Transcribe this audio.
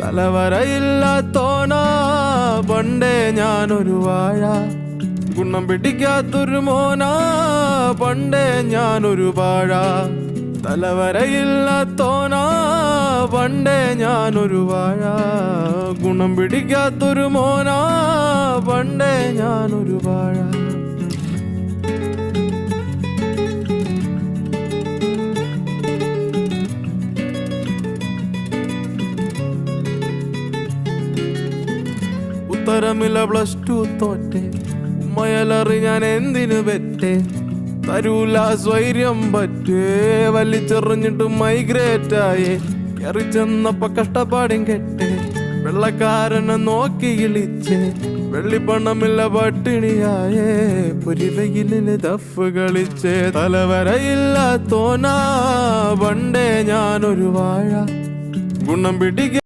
തലവരയില്ലാത്തോനാ പണ്ടേ ഞാനൊരു വാഴ. ഗുണം പിടിക്കാത്തൊരു മോനാ പണ്ടേ ഞാനൊരു വാഴ. തലവരയില്ലാത്തോനാ പണ്ടേ ഞാനൊരു വാഴ. ഗുണം പിടിക്കാത്തൊരു മോനാ പണ്ടേ ഞാനൊരു വാഴ. ഉത്തരമില്ല +2 തോറ്റെ. ഉമ്മയലറി ഞാൻ എന്തിനു പെറ്റേ. തരൂല സ്വൈര്യം പറ്റേ. വലിച്ചെറിഞ്ഞിട്ട് മൈഗ്രേറ്റായേ. കയറിച്ചെന്നപ്പ കഷ്ടപ്പാടും കെട്ടേ. വെള്ളക്കാരനെ നോക്കി ഇളിച്ചേ. വെള്ളിപ്പണമില്ല പട്ടിണിയായേ. പൊരിവെയിലിന് ദഫ് കളിച്ചേ. തലവരയില്ലാത്തോനാ പണ്ടേ ഞാനൊരു വാഴ. ഗുണം പിടിക്ക